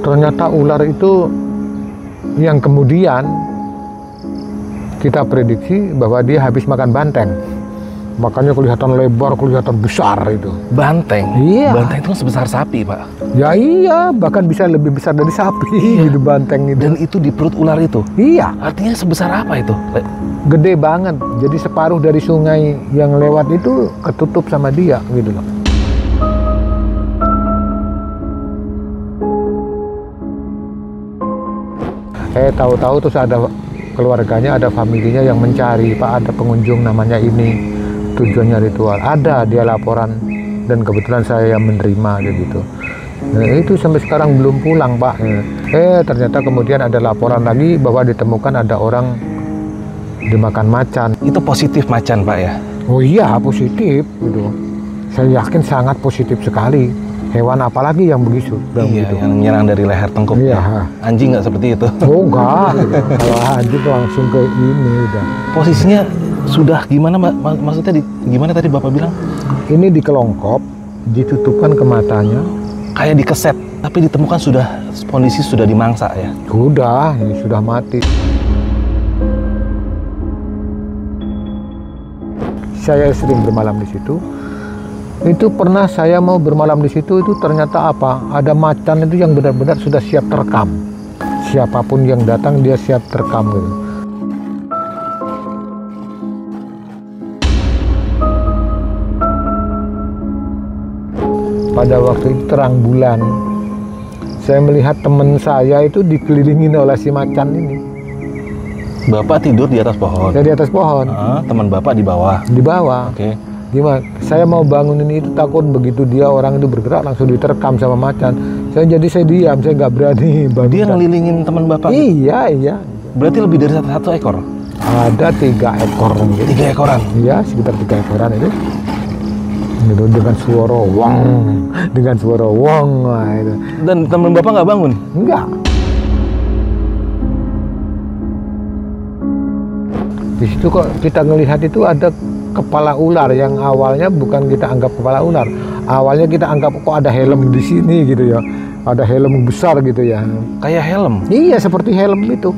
Ternyata ular itu yang kemudian kita prediksi bahwa dia habis makan banteng. Makanya kelihatan lebar, kelihatan besar itu. Banteng? Iya. Banteng itu sebesar sapi, Pak. Ya iya, bahkan bisa lebih besar dari sapi gitu banteng itu. Dan itu di perut ular itu? Iya. Artinya sebesar apa itu? Gede banget. Jadi separuh dari sungai yang lewat itu ketutup sama dia gitu loh. Tahu-tahu terus ada keluarganya, ada familinya yang mencari, Pak, ada pengunjung namanya ini, tujuannya ritual. Ada dia laporan dan kebetulan saya yang menerima gitu. Nah, itu sampai sekarang belum pulang, Pak. Ternyata kemudian ada laporan lagi bahwa ditemukan ada orang dimakan macan. Itu positif macan, Pak, ya? Oh iya, positif gitu. Saya yakin sangat positif sekali. Hewan apalagi yang begitu? Iya, gitu. yang menyerang dari leher tengkuk. Iya. Anjing nggak seperti itu? Oh enggak, gitu. Kalau anjing langsung ke ini udah. Posisinya sudah gimana, maksudnya gimana tadi Bapak bilang? Ini dikelongkop, ditutupkan ke matanya. Kayak dikeset, tapi ditemukan kondisi sudah dimangsa ya? Sudah, ini sudah mati. Saya sering bermalam di situ. Itu pernah saya mau bermalam di situ, itu ternyata apa? Ada macan itu yang benar-benar sudah siap terekam. Siapapun yang datang dia siap terekam gitu. Pada waktu itu terang bulan, saya melihat teman saya itu dikelilingin oleh si macan ini. Bapak tidur di atas pohon? Saya di atas pohon. Teman Bapak di bawah? Di bawah. Oke. Gimana? Saya mau bangunin itu, takut begitu dia orang itu bergerak langsung diterkam sama macan. Saya diam, saya nggak berani bangun. Dia ngelilingin teman Bapak? Iya, iya. Berarti lebih dari satu ekor? Ada 3 ekor. Gitu. 3 ekoran? Iya, sekitar 3 ekoran itu. Gitu, dengan suara wong, dengan suara wong. Nah, itu. Dan teman Bapak nggak bangun? Enggak. Di situ kok kita ngelihat itu ada kepala ular yang awalnya bukan kita anggap kepala ular. Awalnya kita anggap kok ada helm di sini gitu ya. Ada helm besar gitu ya. Kayak helm? Iya, seperti helm itu.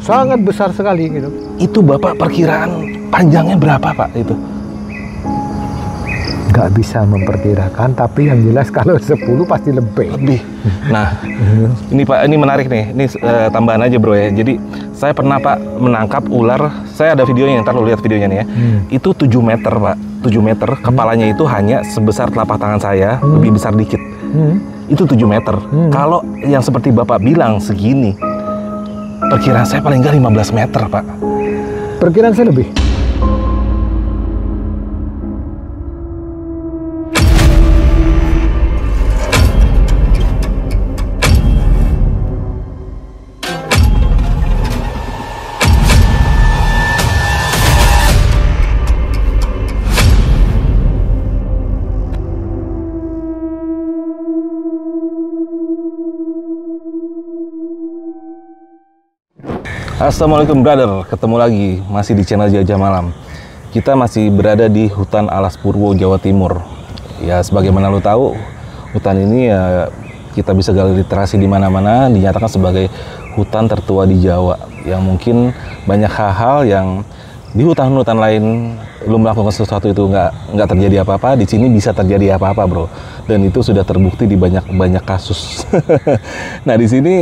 Sangat besar sekali gitu. Itu Bapak perkiraan panjangnya berapa, Pak, itu? Nggak bisa memperkirakan, tapi yang jelas kalau 10 pasti lebih. Nah, ini Pak, ini menarik nih. Ini tambahan aja bro ya. Jadi saya pernah Pak menangkap ular. Saya ada videonya, ntar lo lihat videonya nih ya. Itu 7 meter Pak, 7 meter. Kepalanya itu hanya sebesar telapak tangan saya, lebih besar dikit. Itu 7 meter. Kalau yang seperti Bapak bilang segini, perkiraan saya paling nggak 15 meter Pak. Perkiraan saya lebih. Assalamualaikum brother, ketemu lagi masih di channel Jajah Malam. Kita masih berada di hutan Alas Purwo, Jawa Timur. Ya sebagaimana lo tahu, hutan ini ya kita bisa gali literasi di mana-mana, dinyatakan sebagai hutan tertua di Jawa. Yang mungkin banyak hal-hal yang di hutan-hutan lain lo melakukan sesuatu itu nggak terjadi apa-apa, di sini bisa terjadi apa-apa bro. Dan itu sudah terbukti di banyak kasus. Nah di sini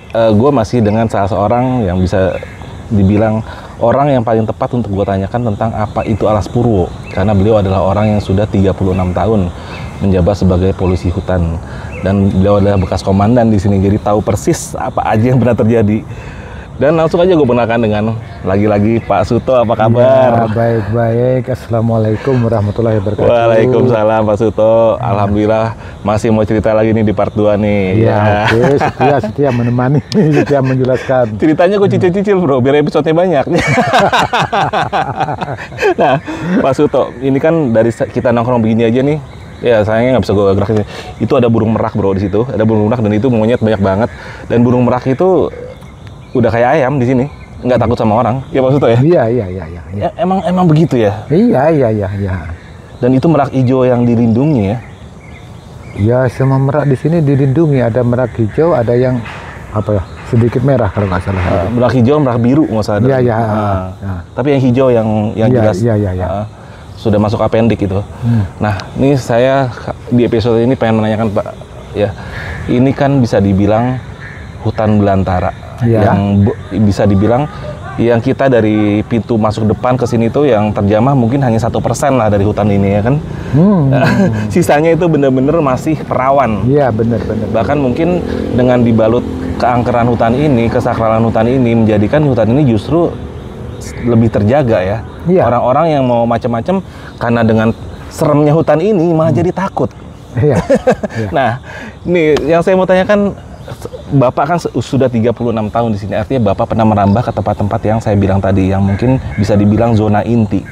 gue masih dengan salah seorang yang bisa dibilang orang yang paling tepat untuk gue tanyakan tentang apa itu Alas Purwo, karena beliau adalah orang yang sudah 36 tahun menjabat sebagai polisi hutan dan beliau adalah bekas komandan di sini, jadi tahu persis apa aja yang pernah terjadi. Dan langsung aja gue perkenalkan dengan lagi-lagi Pak Suto, apa kabar? Ya, baik-baik. Assalamualaikum warahmatullahi wabarakatuh. Waalaikumsalam Pak Suto. Alhamdulillah masih mau cerita lagi nih di part 2 nih. Ya, oke, setia menemani, setia menjelaskan. Ceritanya gue cicil-cicil bro, biar episode-nya banyak. Nah, Pak Suto, ini kan dari kita nongkrong begini aja nih. Ya sayangnya nggak bisa gue gerakin. Itu ada burung merak bro di situ. Ada burung merak dan itu monyet banyak banget. Dan burung merak itu udah kayak ayam di sini, nggak takut sama orang. Ya Pak Suto ya? Iya. Ya, emang begitu ya? Iya. Dan itu merak hijau yang dilindungi ya? Ya semua merak di sini dilindungi, ada merak hijau, ada yang apa ya sedikit merah kalau nggak salah. Merak hijau, merak biru nggak salah. Iya ya. Tapi yang hijau yang jelas. Iya. Sudah masuk apendik itu. Nah, ini saya di episode ini pengen menanyakan Pak, ya ini kan bisa dibilang hutan belantara, yang bisa dibilang yang kita dari pintu masuk depan ke sini tuh yang terjamah mungkin hanya 1% lah dari hutan ini ya kan. Sisanya itu benar-benar masih perawan. Iya benar. Bahkan mungkin dengan dibalut keangkeran hutan ini, kesakralan hutan ini menjadikan hutan ini justru lebih terjaga ya. Orang-orang yang mau macam-macam karena dengan seremnya hutan ini malah jadi takut. Nah, ini yang saya mau tanyakan, Bapak kan sudah 36 tahun di sini, artinya Bapak pernah merambah ke tempat-tempat yang saya bilang tadi, yang mungkin bisa dibilang zona inti.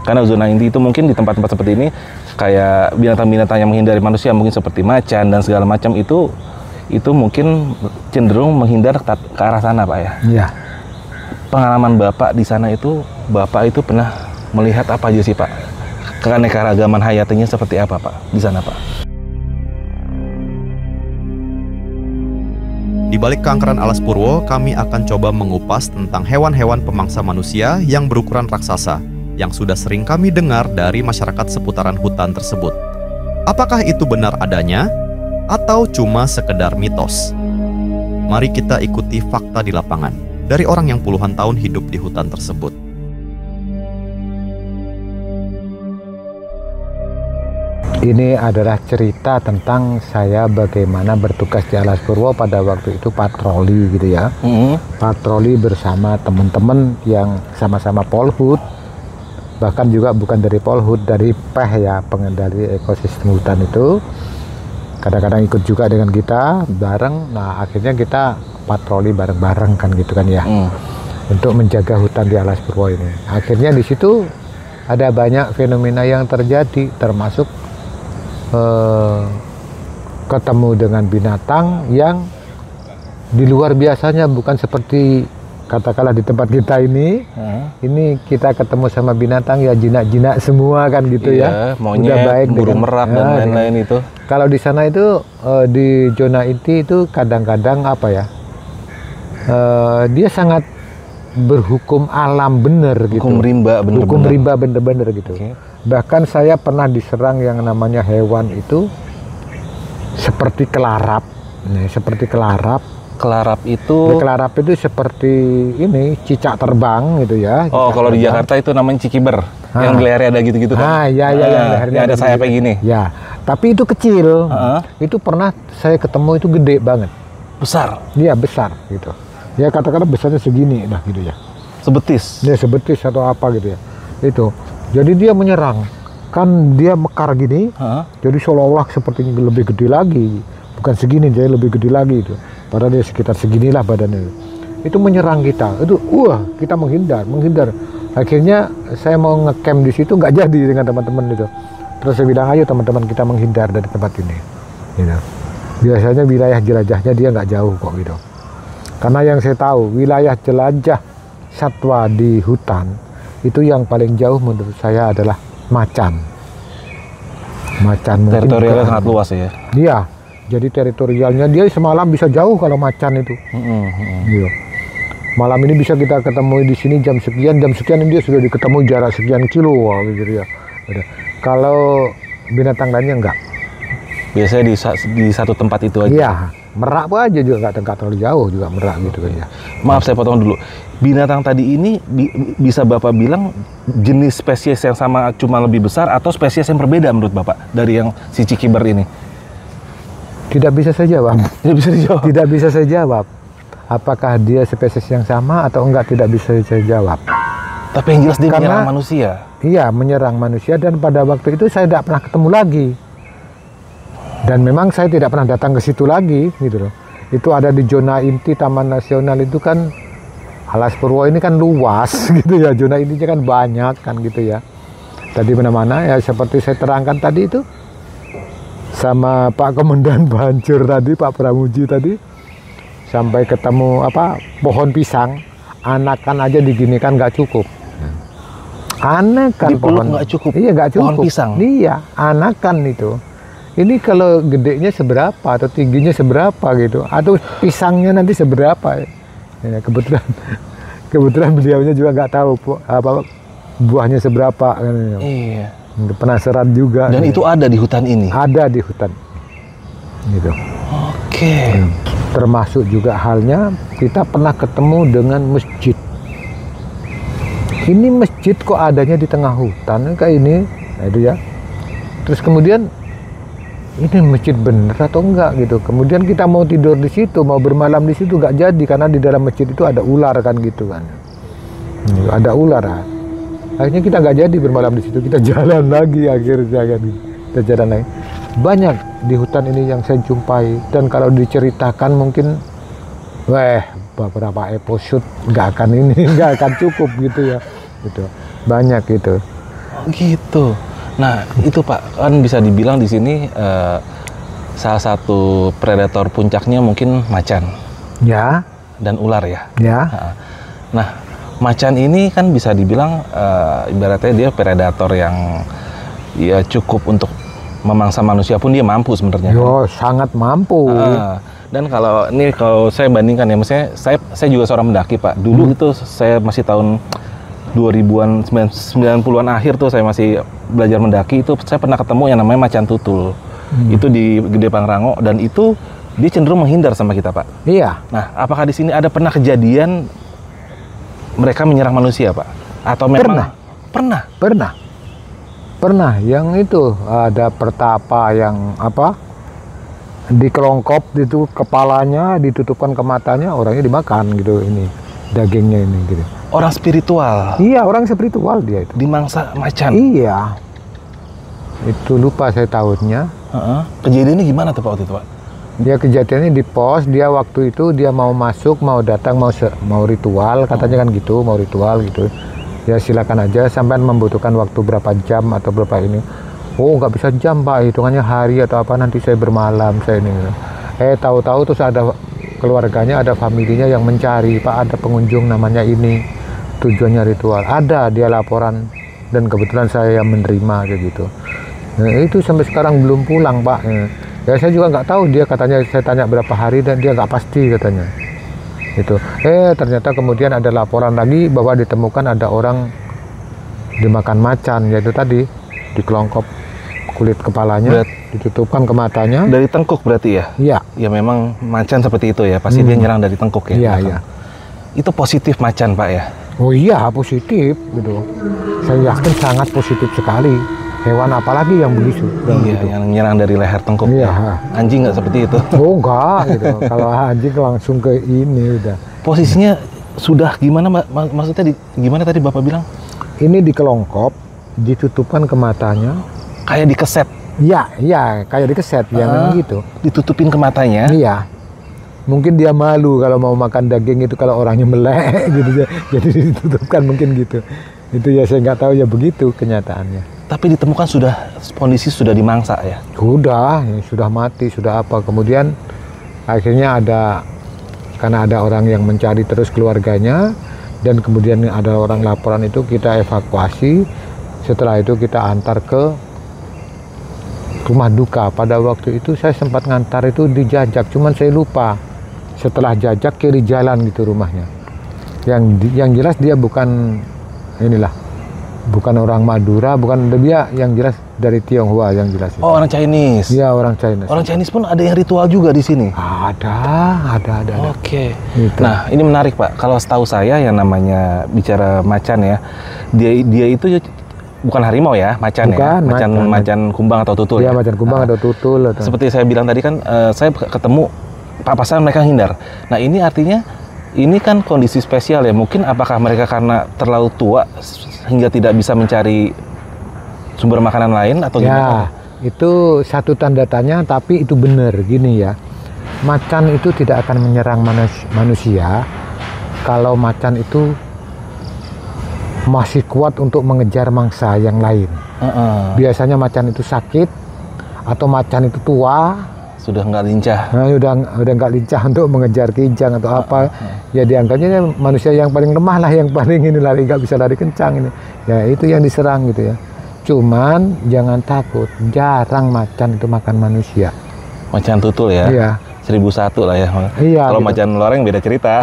Karena zona inti itu mungkin di tempat-tempat seperti ini, kayak binatang-binatang yang menghindari manusia, mungkin seperti macan dan segala macam itu mungkin cenderung menghindar ke arah sana, Pak ya. Pengalaman Bapak di sana itu, Bapak itu pernah melihat apa aja sih, Pak? Keanekaragaman hayatinya seperti apa, Pak, di sana, Pak? Di balik keangkeran Alas Purwo, kami akan coba mengupas tentang hewan-hewan pemangsa manusia yang berukuran raksasa, yang sudah sering kami dengar dari masyarakat seputaran hutan tersebut. Apakah itu benar adanya, atau cuma sekedar mitos? Mari kita ikuti fakta di lapangan, dari orang yang puluhan tahun hidup di hutan tersebut. Ini adalah cerita tentang saya bagaimana bertugas di Alas Purwo pada waktu itu patroli gitu ya. Patroli bersama teman-teman yang sama-sama Polhut, bahkan juga bukan dari Polhut, dari PEH ya, pengendali ekosistem hutan itu. Kadang-kadang ikut juga dengan kita bareng. Nah akhirnya kita patroli bareng-bareng kan gitu kan ya, untuk menjaga hutan di Alas Purwo ini. Akhirnya di situ ada banyak fenomena yang terjadi, termasuk ketemu dengan binatang yang di luar biasanya, bukan seperti katakanlah di tempat kita ini. Ini kita ketemu sama binatang ya jinak-jinak semua kan gitu ya. Monyet, baik, burung merak dan lain-lain itu. Kalau di sana itu di zona inti itu kadang-kadang apa ya? Dia sangat berhukum alam bener gitu. Hukum rimba bener-bener. Hukum rimba bener-bener gitu. Bahkan saya pernah diserang yang namanya hewan itu seperti kelarap. Nih, seperti kelarap. Kelarap itu seperti ini cicak terbang gitu ya. Kalau di Jakarta itu namanya cikiber. Yang lehernya ada gitu-gitu kan. Yang ada sayapnya gini. Ya, tapi itu kecil. Itu pernah saya ketemu, itu gede banget. Besar. Iya, besar gitu. Ya katakanlah besarnya segini dah gitu ya. Sebetis. Ya sebetis atau apa gitu ya. Itu. Jadi dia menyerang. Kan dia mekar gini. Jadi seolah-olah seperti lebih gede lagi. Bukan segini, jadi lebih gede lagi itu. Padahal dia sekitar seginilah badannya. Itu menyerang kita. Itu kita menghindar. Akhirnya saya mau ngecamp di situ, nggak jadi dengan teman-teman itu. Terus saya bilang, ayo teman-teman kita menghindar dari tempat ini. Gitu. Biasanya wilayah jelajahnya dia nggak jauh kok gitu. Karena yang saya tahu, wilayah jelajah satwa di hutan itu yang paling jauh menurut saya adalah macan. Teritorialnya sangat luas ya. Iya, jadi teritorialnya dia semalam bisa jauh kalau macan itu. Iya. Malam ini bisa kita ketemu di sini jam sekian dia sudah diketemu jarak sekian kilo gitu ya. Kalau binatang lainnya enggak. Biasanya di satu tempat itu aja. Iya. Merak aja juga nggak terlalu jauh juga merak gitu kan ya. Maaf saya potong dulu. Binatang tadi ini bisa Bapak bilang jenis spesies yang sama cuma lebih besar atau spesies yang berbeda menurut Bapak dari yang si cikiber ini? Tidak bisa saya jawab. Tidak bisa dijawab. Tidak bisa saya jawab. Apakah dia spesies yang sama atau enggak, tidak bisa saya jawab. Tapi yang jelas dia menyerang manusia. Iya, menyerang manusia, dan pada waktu itu saya tidak pernah ketemu lagi. Dan memang saya tidak pernah datang ke situ lagi gitu loh. Itu ada di zona inti Taman Nasional itu kan. Alas Purwo ini kan luas gitu ya, zona intinya kan banyak kan gitu ya. Tadi mana-mana ya seperti saya terangkan tadi itu. Sama Pak Komandan Bancur tadi, Pak Pramuji tadi. Sampai ketemu pohon pisang, anakan aja diginikan nggak cukup. Anakan pohon nggak cukup. Iya, nggak cukup. Pohon pisang. Iya, anakan itu ini kalau gedenya seberapa atau tingginya seberapa gitu, atau pisangnya nanti seberapa. Ya, kebetulan beliaunya juga nggak tahu apa buahnya seberapa kan. Iya. Penasaran juga. Dan itu ada di hutan ini. Ada di hutan. Gitu. Oke. Termasuk juga halnya kita pernah ketemu dengan masjid. Ini masjid kok adanya di tengah hutan kayak ini, nah itu ya. Terus kemudian ini masjid bener atau enggak gitu. Kemudian kita mau tidur di situ, mau bermalam di situ nggak jadi karena di dalam masjid itu ada ular kan gitu kan. Ada ular. Kan. Akhirnya kita nggak jadi bermalam di situ, kita jalan lagi akhirnya kan. Kita jalan lagi. Banyak di hutan ini yang saya jumpai, dan kalau diceritakan mungkin beberapa episode nggak akan cukup gitu ya. Gitu. Banyak gitu. Gitu. Nah, itu Pak, kan bisa dibilang di sini salah satu predator puncaknya mungkin macan. Ya. Dan ular ya. Ya. Nah, macan ini kan bisa dibilang ibaratnya dia predator yang ya cukup untuk memangsa manusia pun dia mampu sebenarnya. Yo, sangat mampu. Dan kalau saya bandingkan ya, maksudnya saya juga seorang pendaki Pak. Dulu itu saya masih tahun 2000-an 90-an akhir tuh saya masih belajar mendaki, itu saya pernah ketemu yang namanya macan tutul. Itu di Gede Pangrango, dan itu dia cenderung menghindar sama kita Pak. Iya. Nah, apakah di sini ada pernah kejadian mereka menyerang manusia Pak? Atau memang Pernah, yang itu ada pertapa yang apa dikelongkop itu kepalanya, ditutupkan ke matanya, orangnya dimakan gitu, ini dagingnya ini gitu. Orang spiritual? Iya, orang spiritual dia itu. Dimangsa macan? Iya. Itu lupa saya tahunnya. Kejadiannya gimana tuh Pak waktu itu Pak? Dia kejadiannya di pos, dia waktu itu dia mau masuk, mau datang, mau ritual, katanya kan gitu, mau ritual gitu. Ya silakan aja, sampai membutuhkan waktu berapa jam atau berapa ini. Oh nggak bisa jam Pak, hitungannya hari atau apa, nanti saya bermalam saya ini. Tahu-tahu terus ada keluarganya, ada familinya yang mencari, Pak ada pengunjung namanya ini, tujuannya ritual. Ada dia laporan, dan kebetulan saya yang menerima kayak gitu. Nah, itu sampai sekarang belum pulang Pak. Ya saya juga nggak tahu, dia katanya, saya tanya berapa hari dan dia nggak pasti katanya. Itu ternyata kemudian ada laporan lagi bahwa ditemukan ada orang dimakan macan, yaitu tadi dikelongkop kulit kepalanya, ditutupkan ke matanya. Dari tengkuk berarti ya? Iya. Ya memang macan seperti itu ya, pasti dia nyerang dari tengkuk ya? Iya, iya. Itu positif macan Pak ya? Oh iya, positif gitu. Saya yakin sangat positif sekali. Hewan apalagi yang begitu. Iya, yang nyerang dari leher tengkuk. Iya. Ya. Anjing nggak seperti itu? Oh enggak gitu. Kalau anjing langsung ke ini udah. Posisinya sudah gimana maksudnya gimana tadi Bapak bilang? Ini dikelongkop, ditutupkan ke matanya. Kayak dikeset? Iya, kayak dikeset, yang gitu. Ditutupin ke matanya? Iya. Mungkin dia malu kalau mau makan daging itu kalau orangnya melek gitu, jadi ditutupkan mungkin gitu. Itu ya saya nggak tahu ya, begitu kenyataannya. Tapi ditemukan kondisi sudah dimangsa ya? Sudah mati, sudah apa. Kemudian akhirnya karena ada orang yang mencari terus keluarganya, dan kemudian ada orang laporan, itu kita evakuasi. Setelah itu kita antar ke rumah duka. Pada waktu itu saya sempat ngantar itu di Jajak, cuman saya lupa. Setelah Jajak kiri jalan gitu rumahnya. Yang jelas dia bukan orang Madura, bukan, dia yang jelas dari Tionghoa yang jelas. Oh, orang Chinese. Iya, orang Chinese. Orang Chinese pun ada yang ritual juga di sini. Ada. Oke. Gitu. Nah, ini menarik Pak. Kalau setahu saya yang namanya bicara macan ya, dia itu bukan harimau ya, macan. Bukan, ya. Macan kumbang atau tutul. Iya, ya? Macan kumbang atau tutul. Atau... Seperti saya bilang tadi kan, saya ketemu papasan mereka hindar. Nah, ini artinya ini kan kondisi spesial ya. Mungkin apakah mereka karena terlalu tua hingga tidak bisa mencari sumber makanan lain atau gimana? Ya, itu satu tanda tanya, tapi itu benar gini ya. Macan itu tidak akan menyerang manusia kalau macan itu masih kuat untuk mengejar mangsa yang lain. Biasanya macan itu sakit atau macan itu tua, sudah nggak lincah. Nah, udah nggak lincah untuk mengejar kijang atau apa. Ya dianggapnya manusia yang paling lemah lah, yang paling ini lari, nggak bisa lari kencang ini. Ya itu yang diserang gitu ya. Cuman jangan takut, jarang macan itu makan manusia. Macan tutul ya? Iya. 1001 lah ya. Iya. Kalau gitu. macan loreng beda cerita.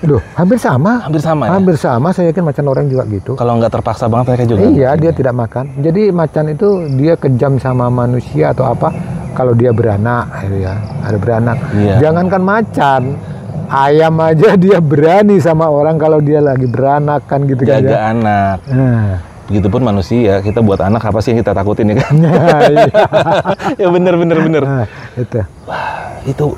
Duh, hampir sama. Hampir sama ya? Hampir sama, saya yakin macan loreng juga gitu. Kalau nggak terpaksa banget mereka juga. Iya, dia tidak makan. Jadi macan itu dia kejam sama manusia atau apa kalau dia beranak, gitu ya. Ada beranak. Iya. Jangankan macan, ayam aja dia berani sama orang kalau dia lagi beranak kan gitu kan Jaga ya. anak. Nah. Begitupun manusia, kita buat anak apa sih yang kita takutin ya kan? Nah, iya. Ya bener. Nah, itu. Wah, itu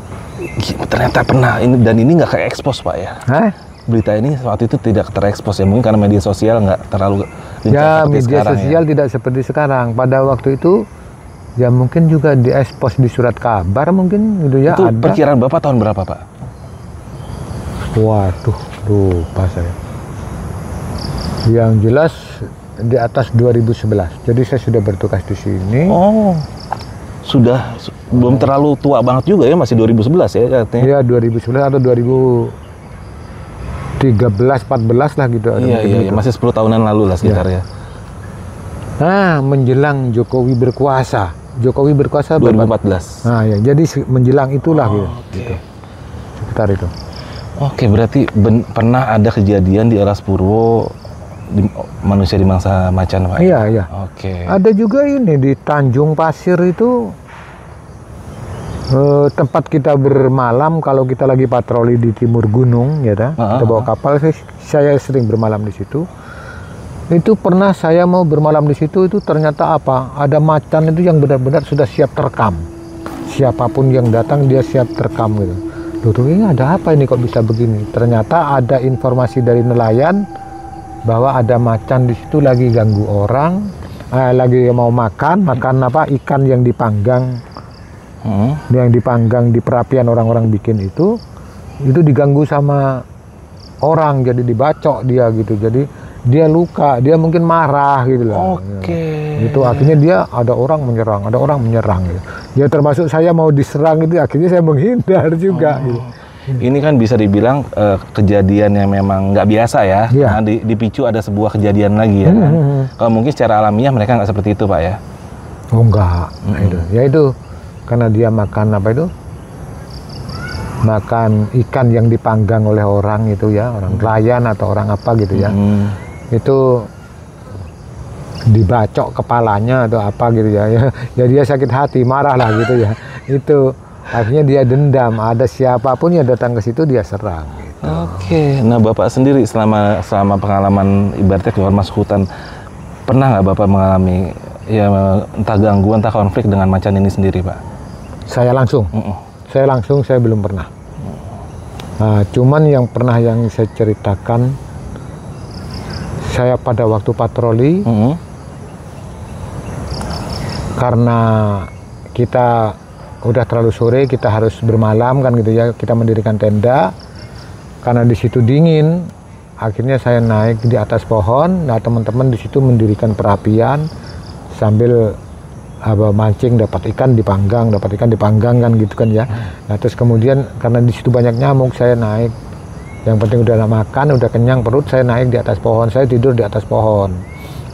ternyata pernah ini, dan ini nggak ke-expose Pak ya? Hah? Berita ini waktu itu tidak terekspos ya, mungkin karena media sosial nggak terlalu lincah Ya, seperti media sekarang sosial ya. tidak seperti sekarang. Pada waktu itu ya mungkin juga diekspos di surat kabar mungkin gitu ya. Itu ada. perkiraan Bapak tahun berapa Pak? Waduh, lupa saya. Yang jelas di atas 2011. Jadi saya sudah bertugas di sini. Oh, sudah belum terlalu tua banget juga ya, masih 2011 ya katanya. Iya, 2011 atau 2013, 14 lah gitu. ada Iya, mungkin gitu. masih 10 tahunan lalu lah sekitar ya. Nah, menjelang Jokowi berkuasa. Jokowi berkuasa 2014. Nah, ya, jadi menjelang itulah gitu. Oke. Sekitar itu. Oke, berarti pernah ada kejadian di Alas Purwo manusia dimangsa macan Pak? Iya, iya. Oke. Ada juga ini di Tanjung Pasir itu tempat kita bermalam kalau kita lagi patroli di timur gunung, ya dah. Kita bawa kapal, saya sering bermalam di situ. Itu pernah saya mau bermalam di situ, itu ternyata apa? Ada macan itu yang benar-benar sudah siap terekam. Siapapun yang datang dia siap terekam gitu. Loh, tuh ini ada apa ini kok bisa begini? Ternyata ada informasi dari nelayan bahwa ada macan di situ lagi ganggu orang, lagi mau makan apa ikan yang dipanggang, yang dipanggang di perapian orang-orang bikin itu diganggu sama orang, jadi dibacok dia gitu, jadi dia luka, dia mungkin marah gitu loh. Oke. Itu akhirnya dia ada orang menyerang gitu. Ya termasuk saya mau diserang itu akhirnya saya menghindar juga gitu. Ini kan bisa dibilang kejadian yang memang nggak biasa ya, Iya. karena dipicu ada sebuah kejadian lagi ya kan. Kalau mungkin secara alamiah mereka nggak seperti itu Pak ya. Oh enggak, nah, itu. Ya itu karena dia makan apa itu? Makan ikan yang dipanggang oleh orang itu ya, orang nelayan atau orang apa gitu ya. Itu dibacok kepalanya atau apa gitu ya. Ya dia sakit hati, marah lah gitu ya. Itu akhirnya dia dendam, ada siapapun yang datang ke situ dia serang gitu. Oke. Nah Bapak sendiri selama pengalaman ibaratnya keluar masuk hutan, pernah nggak Bapak mengalami ya entah gangguan entah konflik dengan macan ini sendiri Pak? Saya langsung belum pernah. Nah, cuman yang pernah yang saya ceritakan, saya pada waktu patroli, karena kita udah terlalu sore, kita harus bermalam kan gitu ya, kita mendirikan tenda, karena di situ dingin, akhirnya saya naik di atas pohon. Nah teman-teman di situ mendirikan perapian sambil mancing, dapat ikan dipanggang kan gitu kan ya. Nah terus kemudian karena di situ banyak nyamuk, saya naik, yang penting udah makan, udah kenyang perut, saya naik di atas pohon, saya tidur di atas pohon.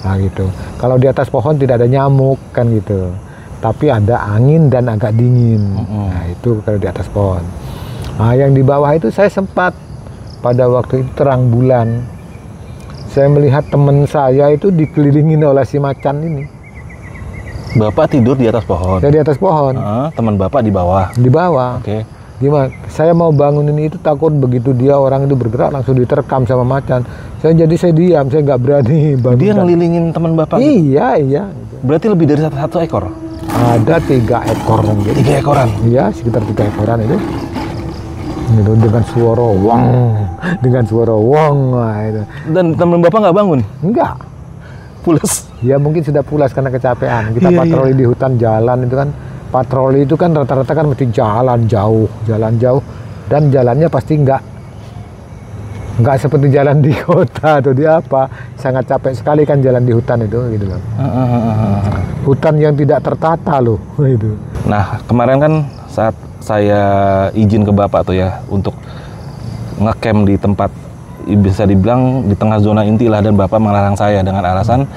Nah gitu, kalau di atas pohon tidak ada nyamuk kan gitu, tapi ada angin dan agak dingin. Nah itu kalau di atas pohon. Nah yang di bawah itu saya sempat pada waktu itu terang bulan, saya melihat teman saya itu dikelilingin oleh si macan ini. Bapak tidur di atas pohon? Saya di atas pohon. Teman Bapak di bawah? Di bawah. Oke. Gimana? Saya mau bangunin itu, takut begitu dia orang itu bergerak langsung diterkam sama macan. Saya diam, saya nggak berani bangun. Dia ngelilingin teman Bapak? Iya. Berarti lebih dari satu ekor? Ada 3 ekor gitu. 3 ekoran? Iya, sekitar 3 ekoran itu. Gitu, dengan suara wong, nah, itu. Dan teman Bapak nggak bangun? Enggak. Pulas? Ya mungkin sudah pulas karena kecapean. Kita patroli di hutan jalan itu kan. Patroli itu kan rata-rata kan mesti jalan jauh, dan jalannya pasti nggak seperti jalan di kota atau di apa, sangat capek sekali kan jalan di hutan itu gitu loh. Hutan yang tidak tertata loh itu. Nah kemarin kan saat saya izin ke Bapak tuh ya untuk ngecamp di tempat bisa dibilang di tengah zona inti lah, dan Bapak melarang saya dengan alasan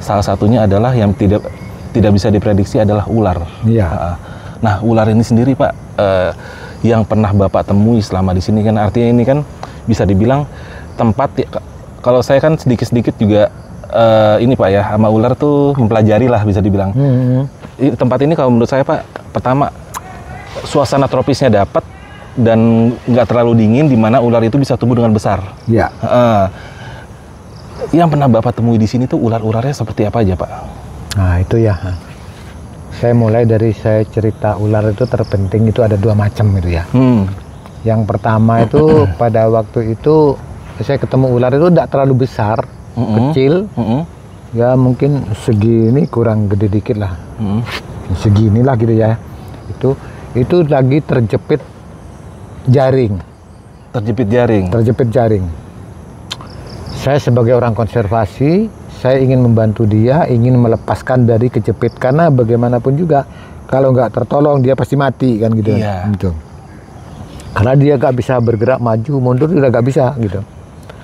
salah satunya adalah yang tidak bisa diprediksi adalah ular. Iya. Nah, ular ini sendiri Pak, yang pernah Bapak temui selama di sini kan, artinya ini kan bisa dibilang tempat, kalau saya kan sedikit-sedikit juga ini Pak ya, sama ular tuh mempelajari lah bisa dibilang. Tempat ini kalau menurut saya Pak, pertama suasana tropisnya dapat dan nggak terlalu dingin, di mana ular itu bisa tumbuh dengan besar. Iya. Yang pernah Bapak temui di sini tuh ular-ularnya seperti apa aja Pak? Nah itu ya. Saya mulai dari saya cerita ular itu terpenting itu ada 2 macam gitu ya. Yang pertama itu pada waktu itu saya ketemu ular itu tidak terlalu besar, kecil, ya mungkin segini, kurang gede dikit lah, seginilah gitu ya. Itu lagi terjepit jaring. Terjepit jaring. Saya sebagai orang konservasi, saya ingin membantu dia, ingin melepaskan dari kejepit, karena bagaimanapun juga kalau nggak tertolong dia pasti mati kan gitu. Iya. Gitu. Karena dia nggak bisa bergerak maju mundur, udah nggak bisa gitu.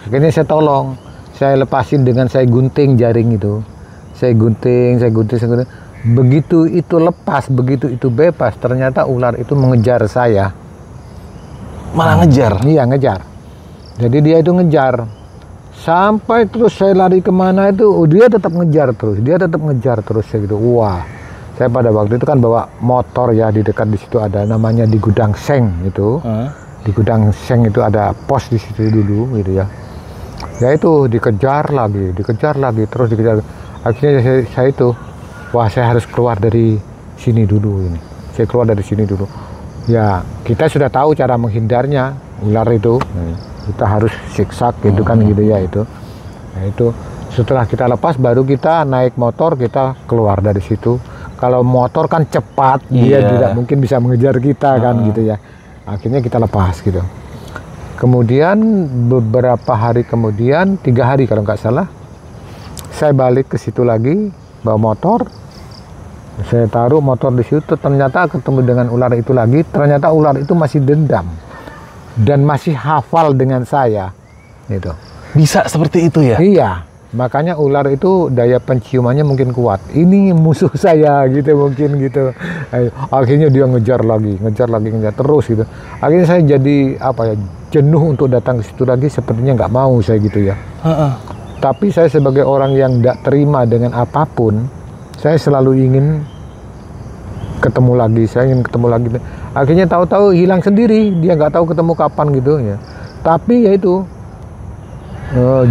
Akhirnya saya tolong, saya lepasin dengan saya gunting jaring itu. Saya gunting. Begitu itu lepas, begitu itu bebas, ternyata ular itu mengejar saya. Malah ngejar? Iya, ngejar. Jadi dia itu ngejar. Sampai terus saya lari kemana itu, dia tetap ngejar terus gitu. Wah, saya pada waktu itu kan bawa motor ya, di dekat di situ ada namanya di Gudang Seng itu. Di Gudang Seng itu ada pos di situ dulu gitu ya. Ya itu dikejar lagi, terus dikejar. Akhirnya saya itu, wah saya harus keluar dari sini dulu ini. Saya keluar dari sini dulu. Ya kita sudah tahu cara menghindarnya ular itu. Kita harus siksak gitu kan gitu ya itu. Nah, itu setelah kita lepas baru kita naik motor, kita keluar dari situ. Kalau motor kan cepat, dia tidak mungkin bisa mengejar kita kan gitu ya. Akhirnya kita lepas gitu. Kemudian beberapa hari kemudian, 3 hari kalau nggak salah, saya balik ke situ lagi bawa motor. Saya taruh motor di situ, ternyata ketemu dengan ular itu lagi. Ternyata ular itu masih dendam dan masih hafal dengan saya gitu. Bisa seperti itu ya? Iya, makanya ular itu daya penciumannya mungkin kuat. Ini musuh saya gitu mungkin gitu. Akhirnya dia ngejar lagi terus gitu. Akhirnya saya jadi jenuh untuk datang ke situ lagi, sepertinya nggak mau saya gitu ya. Tapi saya sebagai orang yang tidak terima dengan apapun, saya selalu ingin ketemu lagi. Akhirnya tahu-tahu hilang sendiri, dia nggak tahu ketemu kapan gitu ya. Tapi ya itu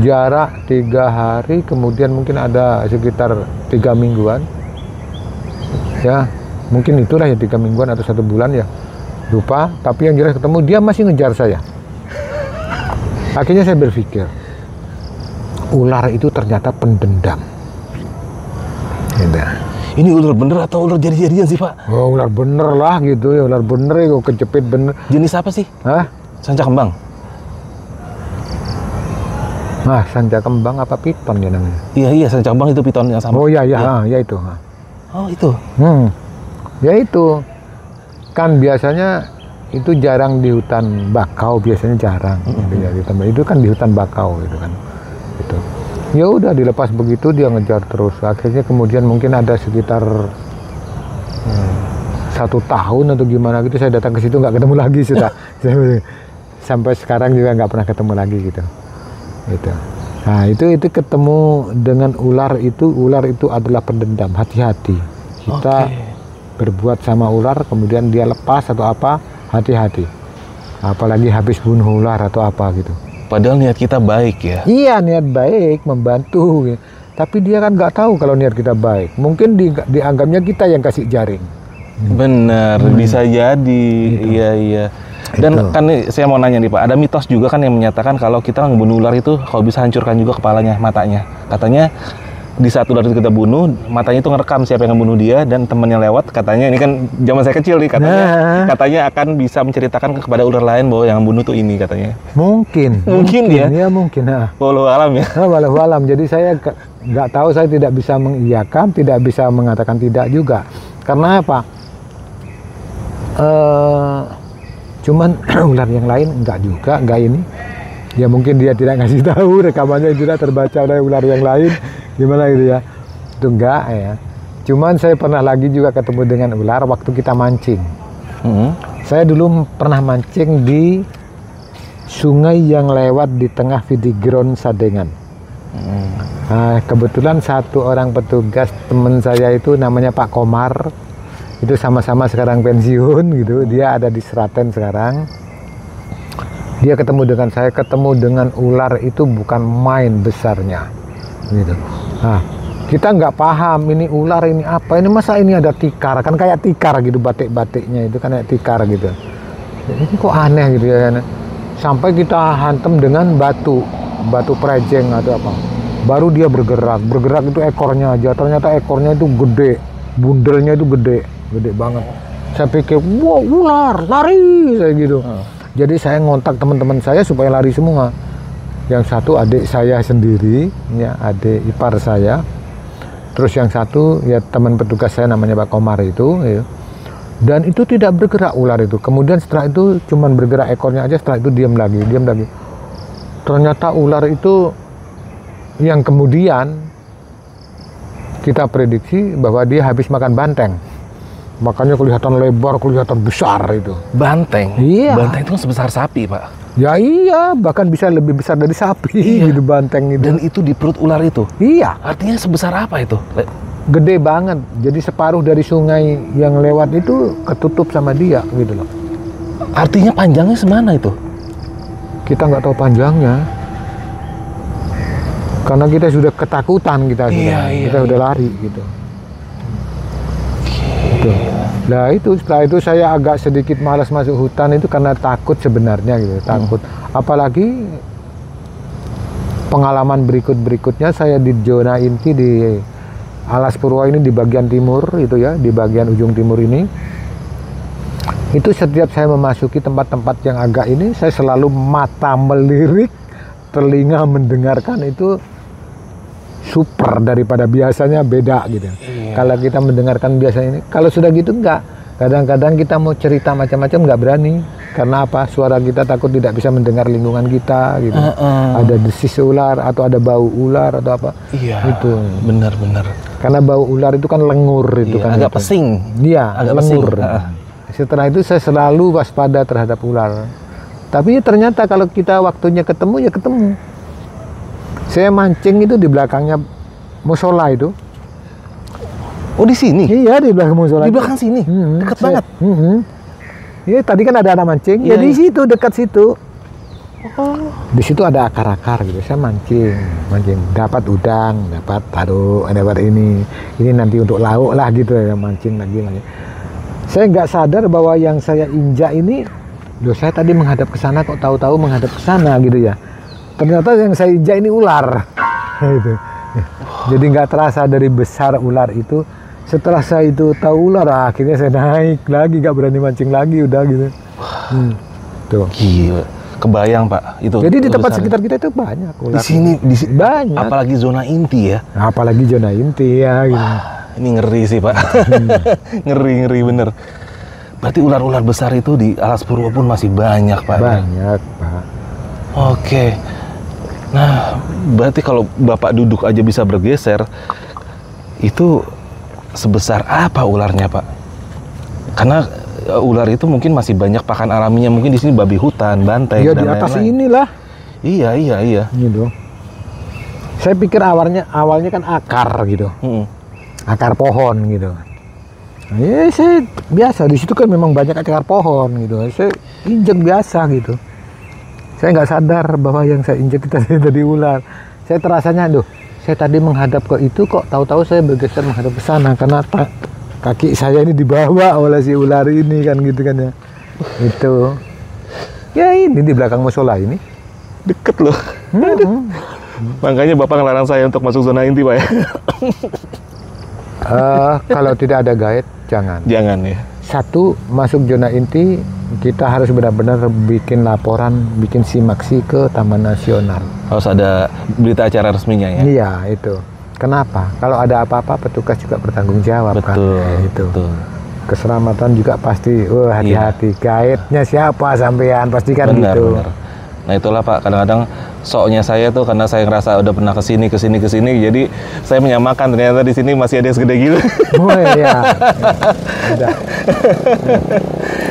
jarak 3 hari, kemudian mungkin ada sekitar 3 mingguan ya, mungkin itulah ya 3 mingguan atau 1 bulan ya, lupa. Tapi yang jelas ketemu, dia masih ngejar saya. Akhirnya saya berpikir ular itu ternyata pendendam gitu. Ini ular bener atau ular jadi-jadian sih Pak? Oh, ular bener lah gitu ya, ular bener ya, kejepit bener. Jenis apa sih? Sanca kembang? Nah, sanca kembang apa piton ya namanya? Iya, sanca kembang itu piton yang sama. Oh iya, ya itu. Oh itu? Ya itu. Kan biasanya itu jarang di hutan bakau, biasanya jarang. Itu kan di hutan bakau gitu kan. Gitu. Ya udah dilepas begitu, dia ngejar terus. Akhirnya kemudian mungkin ada sekitar 1 tahun atau gimana gitu, saya datang ke situ nggak ketemu lagi sudah. Sampai sekarang juga nggak pernah ketemu lagi gitu. Nah itu ketemu dengan ular itu adalah pendendam. Hati-hati kita berbuat sama ular, kemudian dia lepas atau apa, hati-hati. Apalagi habis bunuh ular atau apa gitu. Padahal niat kita baik ya? Iya, niat baik, membantu. Tapi dia kan nggak tahu kalau niat kita baik. Mungkin dianggapnya kita yang kasih jaring. Benar, bisa jadi. Gitu. Iya. Dan kan saya mau nanya nih Pak, ada mitos juga kan yang menyatakan kalau kita ngebunuh ular itu kalau bisa hancurkan juga kepalanya, matanya. Katanya di saat ular itu kita bunuh, matanya itu ngerekam siapa yang ngebunuh dia, dan temannya lewat, katanya ini kan zaman saya kecil nih, katanya akan bisa menceritakan kepada ular lain bahwa yang membunuh tuh ini katanya. Mungkin ya? Ya mungkin. Walau alam ya? Walau alam, jadi saya nggak tahu, saya tidak bisa mengiyakan, tidak bisa mengatakan tidak juga. Karena apa? Cuman ular yang lain enggak ini. Ya mungkin dia tidak ngasih tahu, rekamannya tidak terbaca oleh ular yang lain, gimana gitu ya. itu enggak ya. Cuman saya pernah lagi juga ketemu dengan ular waktu kita mancing. Saya dulu pernah mancing di sungai yang lewat di tengah Vidigron Sadengan. Nah, kebetulan satu orang petugas teman saya itu namanya Pak Komar, itu sama-sama sekarang pensiun gitu. Dia ada di Seraten sekarang. Dia ketemu dengan saya, ketemu dengan ular itu bukan main besarnya gitu. Nah, kita nggak paham ini ular ini apa, ini masa ini ada tikar, kan kayak tikar gitu, batik-batiknya itu kan kayak tikar gitu. Ini kok aneh gitu ya. Sampai kita hantam dengan batu prejeng atau apa, baru dia bergerak itu ekornya aja, ternyata ekornya itu gede, bundelnya itu gede banget. Saya pikir wow ular, lari saya gitu. Jadi saya ngontak teman-teman saya supaya lari semua. Yang satu adik saya sendiri, ya adik ipar saya. Terus yang satu ya teman petugas saya namanya Pak Komar itu, ya. Dan itu tidak bergerak ular itu. Kemudian setelah itu cuman bergerak ekornya aja, setelah itu diam lagi. Ternyata ular itu yang kemudian kita prediksi bahwa dia habis makan banteng. Makanya kelihatan lebar, kelihatan besar itu. Banteng? Iya. Banteng itu kan sebesar sapi, Pak. Ya iya, bahkan bisa lebih besar dari sapi gitu banteng itu. Dan itu di perut ular itu? Iya. Artinya sebesar apa itu? Gede banget. Jadi separuh dari sungai yang lewat itu ketutup sama dia gitu loh. Artinya panjangnya semana itu? Kita nggak tahu panjangnya. Karena kita sudah ketakutan kita sudah lari gitu. Gitu. Nah itu setelah itu saya agak sedikit malas masuk hutan itu karena takut sebenarnya gitu, takut. Apalagi pengalaman berikutnya saya di zona inti di Alas Purwo ini di bagian timur itu ya, di bagian ujung timur ini. Itu setiap saya memasuki tempat-tempat yang agak ini, saya selalu mata melirik, telinga mendengarkan itu super daripada biasanya, beda gitu. Kalau kita mendengarkan biasanya ini, kalau sudah gitu enggak. Kadang-kadang kita mau cerita macam-macam nggak berani. Karena apa? Suara kita takut tidak bisa mendengar lingkungan kita gitu. Ada desis ular atau ada bau ular atau apa. Iya. Itu. Benar. Karena bau ular itu kan lengur itu kan. Agak pesing. Iya, agak lengur. pesing. Setelah itu saya selalu waspada terhadap ular. Tapi ternyata kalau kita waktunya ketemu ya ketemu. Saya mancing itu di belakangnya musola itu. Oh di sini? Iya di belakang musola. Di belakang sini? Dekat banget? Iya tadi kan ada anak mancing. Iya, ya di situ dekat situ. Di situ ada akar-akar gitu. Saya mancing. Dapat udang, dapat taruh, dapat ini nanti untuk lauk lah gitu ya, mancing lagi. Saya nggak sadar bahwa yang saya injak ini, loh saya tadi menghadap ke sana kok tahu-tahu menghadap ke sana gitu ya. Ternyata yang saya injak ini ular. Gitu. Jadi nggak terasa dari besar ular itu. Setelah saya itu tahu ular, akhirnya saya naik lagi, nggak berani mancing lagi, udah gitu. Tuh. Gila, kebayang Pak itu. Jadi di tempat sekitar kita itu banyak ular. Di sini banyak. Apalagi zona inti ya. Apalagi zona inti ya. Gitu. Ini ngeri sih Pak. ngeri bener. Berarti ular-ular besar itu di Alas Purwo pun masih banyak Pak. Banyak Pak. Oke. Nah, berarti kalau Bapak duduk aja bisa bergeser, itu sebesar apa ularnya Pak? Karena ular itu mungkin masih banyak pakan alaminya, mungkin di sini babi hutan, banteng, ya, dan di atas lain-lain. inilah. Iya. Gitu. Saya pikir awalnya kan akar gitu, akar pohon gitu. Nah, ya saya biasa di situ kan memang banyak akar pohon gitu. Saya injek biasa gitu. Saya nggak sadar bahwa yang saya injek tadi ular. Saya terasanya, saya tadi menghadap ke itu kok tahu-tahu saya bergeser menghadap ke sana karena kaki saya ini dibawa oleh si ular ini kan gitu kan ya. Itu. Ya ini di belakang musola ini. Deket loh. Makanya Bapak ngelarang saya untuk masuk zona inti Pak ya. Kalau tidak ada guide jangan. Jangan ya. Satu, masuk zona inti kita harus benar-benar bikin laporan, bikin simaksi ke Taman Nasional. Harus ada berita acara resminya ya? Iya, itu. Kenapa? Kalau ada apa-apa, petugas juga bertanggung jawab. Betul, kan? Itu. Betul. Keselamatan juga pasti, hati-hati. Guide-nya siapa sampean, pasti kan benar, gitu. Benar. Nah itulah Pak, kadang-kadang soknya saya tuh karena saya ngerasa udah pernah kesini, jadi saya menyamakan ternyata di sini masih ada yang segede gitu. Oh iya. Ada.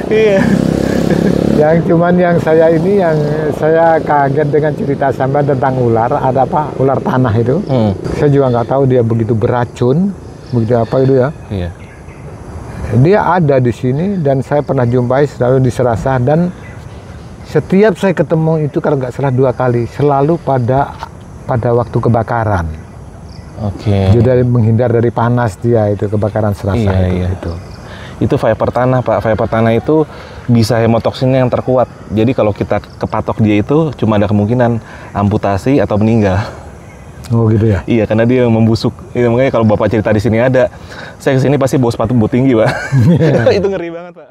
Iya. Yang saya kaget dengan cerita sampai tentang ular, ada apa? Ular tanah itu. Saya juga nggak tahu dia begitu beracun, begitu apa itu ya. Iya. Dia ada di sini dan saya pernah jumpai selalu di Serasa, dan setiap saya ketemu itu kalau nggak salah 2 kali, selalu pada waktu kebakaran. Oke. Jadi menghindar dari panas dia itu kebakaran Serasa Iya. itu. Itu viper tanah, Pak. Viper tanah itu bisa hemotoksinnya yang terkuat. Jadi kalau kita kepatok dia itu cuma ada kemungkinan amputasi atau meninggal. Oh gitu ya? Iya, karena dia membusuk. Iya, makanya kalau Bapak cerita di sini ada, saya kesini pasti bawa sepatu boot tinggi, Pak. Itu ngeri banget, Pak.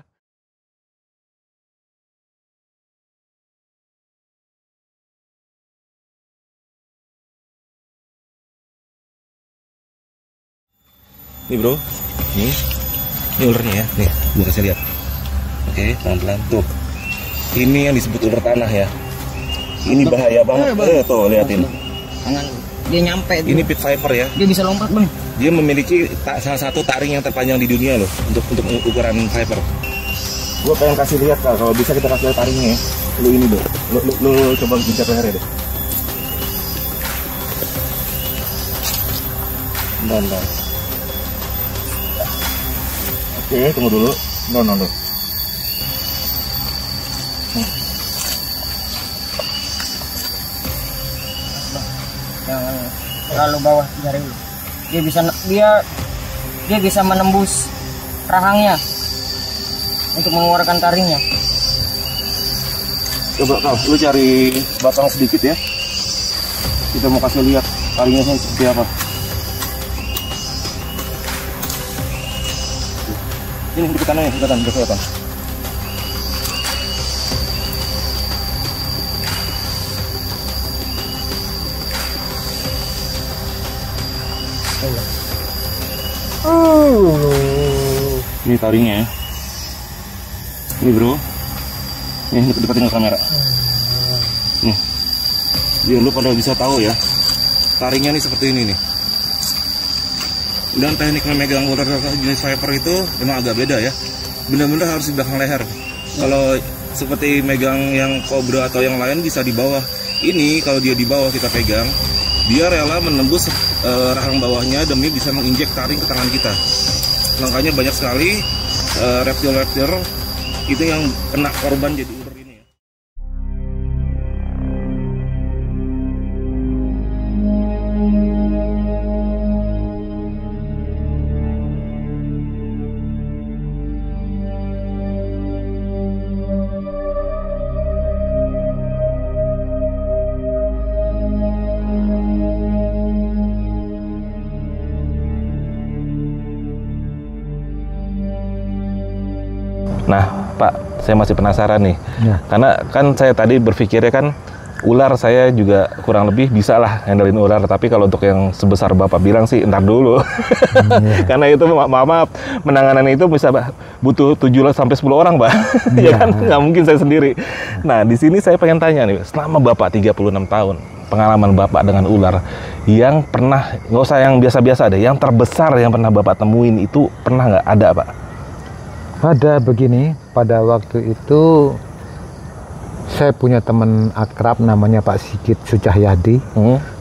Nih bro, ini ularnya ya, nih gue kasih lihat. Oke, pelan-pelan tuh. Ini yang disebut ular tanah ya. Ini bahaya banget. Tuh liatin. Tangan dia nyampe. Ini pit viper ya. Dia bisa lompat bang. Dia memiliki salah satu taring yang terpanjang di dunia loh untuk ukuran viper. Gue pengen kasih lihat Kak, kalau bisa kita kasih lihat taringnya ya. Lu ini dong. Lu coba gencet lehernya deh. Bentar. Oke, tunggu dulu. No. Jangan terlalu bawah jari lu. Dia bisa menembus rahangnya untuk mengeluarkan taringnya. Coba kau, lu cari batang sedikit ya. Kita mau kasih lihat taringnya seperti apa. Ini deketannya, deketan. Ini taringnya ya. Ini bro. Ini deketin ke kamera. Nih. Biar lu pada bisa tahu ya. Taringnya nih seperti ini nih. Dan teknik memegang ular jenis viper itu memang agak beda ya. Benar-benar harus di belakang leher. Kalau seperti megang yang cobra atau yang lain bisa di bawah. Ini kalau dia di bawah kita pegang, dia rela menembus rahang bawahnya demi bisa menginjek taring ke tangan kita. Makanya banyak sekali reptil-reptil itu yang kena korban jadi ular ini ya. Nah, Pak, saya masih penasaran nih. Ya. Karena kan saya tadi berpikirnya kan ular saya juga kurang lebih bisa lah handlein ular. Tapi kalau untuk yang sebesar Bapak bilang sih ntar dulu. Karena itu maaf, penanganan itu bisa butuh 7-10 orang, Pak. Ya kan nggak mungkin saya sendiri. Nah, di sini saya pengen tanya nih, selama Bapak 36 tahun, pengalaman Bapak dengan ular yang pernah, nggak usah yang biasa-biasa deh, yang terbesar yang pernah Bapak temuin itu pernah nggak ada, Pak? Ada begini, pada waktu itu saya punya teman akrab namanya Pak Sigit Sucahyadi.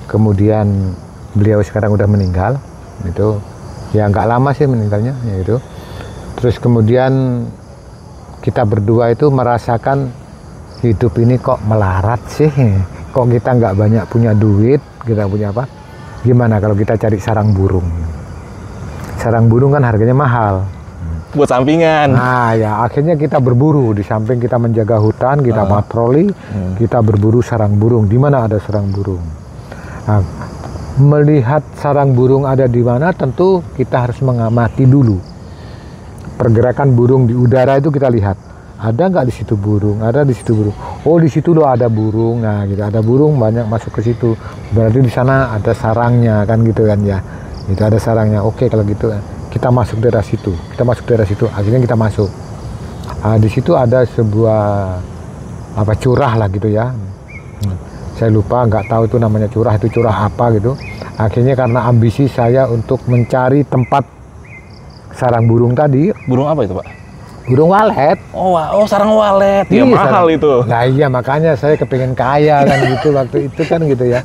Kemudian beliau sekarang udah meninggal. Itu ya nggak lama sih meninggalnya, ya itu. Terus kemudian kita berdua itu merasakan hidup ini kok melarat sih. Kok kita nggak banyak punya duit, kita punya apa? Gimana kalau kita cari sarang burung? Sarang burung kan harganya mahal. Buat sampingan. Nah ya akhirnya kita berburu, di samping kita menjaga hutan, kita patroli, kita berburu sarang burung. Di mana ada sarang burung? Nah, melihat sarang burung ada di mana, tentu kita harus mengamati dulu pergerakan burung di udara itu. Kita lihat ada nggak di situ burung, ada di situ burung. Oh di situ loh ada burung. Nah gitu, ada burung banyak masuk ke situ. Berarti di sana ada sarangnya kan gitu kan ya. Itu ada sarangnya. Oke kalau gitu kita masuk daerah situ, akhirnya kita masuk. Di situ ada sebuah curah lah gitu ya. Saya lupa, nggak tahu itu namanya curah, itu curah apa gitu. Akhirnya karena ambisi saya untuk mencari tempat sarang burung tadi. Burung apa itu, Pak? Burung walet. Oh, sarang walet. Ya, mahal itu. Nah iya, makanya saya kepengen kaya kan gitu waktu itu kan gitu ya.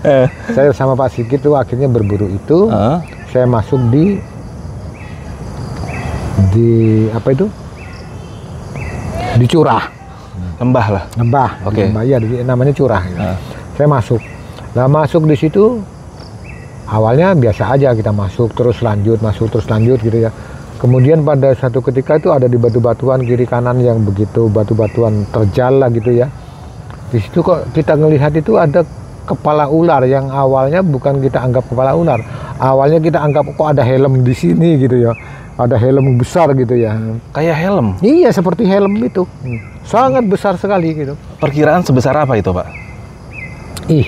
Saya sama Pak Sigit tuh akhirnya berburu itu. Saya masuk di apa itu? Di curah. Lembah lah. Lembah. Oke. Lembah, iya, namanya curah. Gitu. Saya masuk. Nah, masuk di situ awalnya biasa aja, kita masuk terus lanjut gitu ya. Kemudian pada satu ketika itu ada di batu-batuan kiri kanan yang begitu batu-batuan terjal lah gitu ya. Di situ kok kita ngelihat itu ada kepala ular yang awalnya bukan kita anggap kepala ular. Awalnya kita anggap kok ada helm di sini gitu ya. Ada helm besar gitu ya. Kayak helm? Iya, seperti helm itu. Sangat besar sekali gitu. Perkiraan sebesar apa itu, Pak? Ih,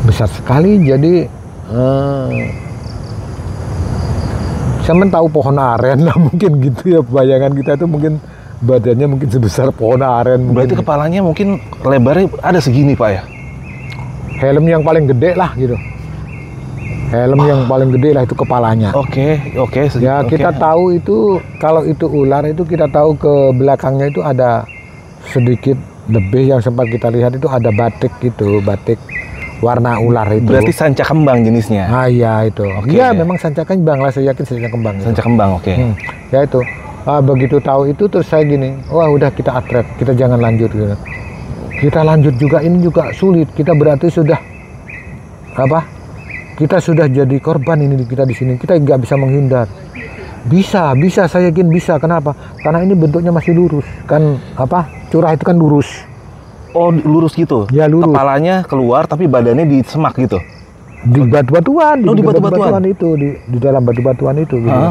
besar sekali. Jadi saya tahu pohon aren lah mungkin gitu ya, bayangan kita itu mungkin badannya mungkin sebesar pohon aren. Berarti kepalanya mungkin lebarnya ada segini, Pak ya? Helm yang paling gede lah gitu. Helm yang paling gede lah itu kepalanya. Oke. Ya kita tahu itu kalau itu ular itu kita tahu ke belakangnya itu ada sedikit lebih yang sempat kita lihat itu ada batik gitu, batik warna ular itu. Berarti sanca kembang jenisnya? Ah iya itu. Iya memang sanca kembang lah, saya yakin sanca kembang. Sanca kembang, oke. Ya itu. Begitu tahu itu terus saya gini, wah udah kita atret, kita jangan lanjut gitu. Kita lanjut juga ini juga sulit. Kita berarti sudah apa? Kita sudah jadi korban ini kita di sini. Kita nggak bisa menghindar. Bisa, saya yakin bisa. Kenapa? Karena ini bentuknya masih lurus. Kan apa? Curah itu kan lurus. Oh, lurus gitu? Ya, lurus. Kepalanya keluar tapi badannya di semak gitu? Di batu-batuan. Oh, di batu-batuan itu. Di dalam batu-batuan itu gitu.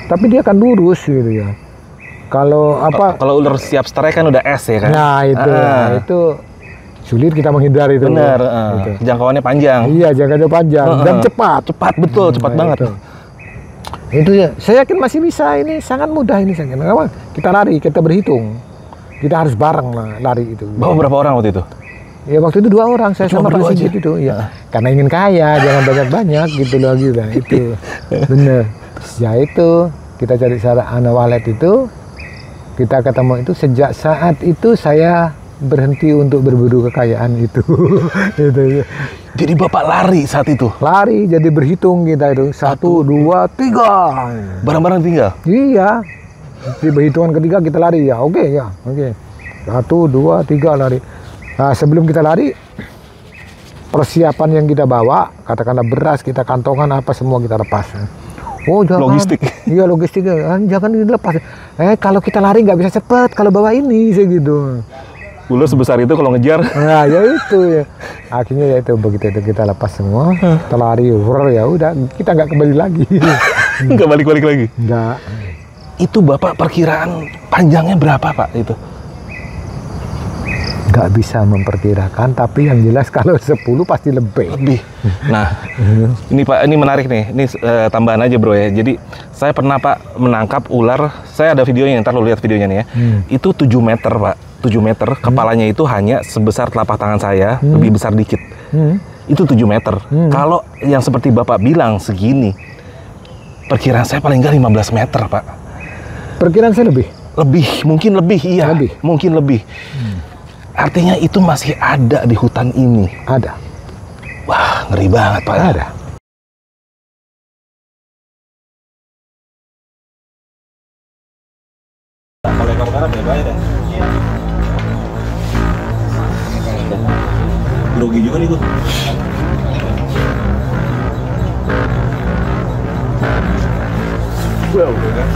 Tapi dia kan lurus gitu ya. Kalau apa? Kalau ular siap strike kan udah es ya kan? Nah, itu. Itu sulit kita menghindari itu. Benar, gitu. Jangkauannya panjang. Iya, jangkauannya panjang dan cepat. Cepat, betul, cepat banget. Itu ya, saya yakin masih bisa, ini sangat mudah ini saya yakin. Kita lari, kita berhitung. Kita harus bareng lah lari itu. Bawa berapa orang waktu itu? Ya waktu itu 2 orang, saya sama Pak Sigit itu. Ya, karena ingin kaya, jangan banyak-banyak gitu lagi lah itu. Bener. Ya itu, kita cari anak walet itu, kita ketemu itu sejak saat itu saya berhenti untuk berburu kekayaan itu. Itu. Jadi Bapak lari saat itu? Lari, jadi berhitung kita itu. 1, 2, 3. Barang-barang tinggal? Iya. Di perhitungan ketiga kita lari ya. Oke. 1, 2, 3 lari. Nah, sebelum kita lari, persiapan yang kita bawa, katakanlah beras, kita kantongan apa semua kita lepas. Oh jangan. Logistik. Iya logistik. Jangan dilepas. Kalau kita lari nggak bisa cepat kalau bawa ini segitu. Ular sebesar itu kalau ngejar. Nah ya itu ya. Akhirnya ya itu begitu itu kita lepas semua, kita lari, ya udah kita nggak kembali lagi. Nggak balik-balik lagi? Nggak. Itu Bapak perkiraan panjangnya berapa Pak itu? Nggak bisa memperkirakan, tapi yang jelas kalau 10 pasti lebih. Nah, ini Pak, ini menarik nih. Ini tambahan aja bro ya. Jadi saya pernah Pak menangkap ular. Saya ada videonya, ntar lo lihat videonya nih ya. Itu 7 meter Pak. 7 meter. Kepalanya itu hanya sebesar telapak tangan saya, lebih besar dikit. Itu 7 meter. Kalau yang seperti Bapak bilang segini, perkiraan saya paling nggak 15 meter Pak. Perkiraan saya lebih? Lebih, mungkin lebih, iya. Lebih? Mungkin lebih. Artinya itu masih ada di hutan ini? Ada. Wah, ngeri banget Pak. Ada. Kalau ekor karena beda-beda deh. Grogi juga nih tuh. Wow, kan?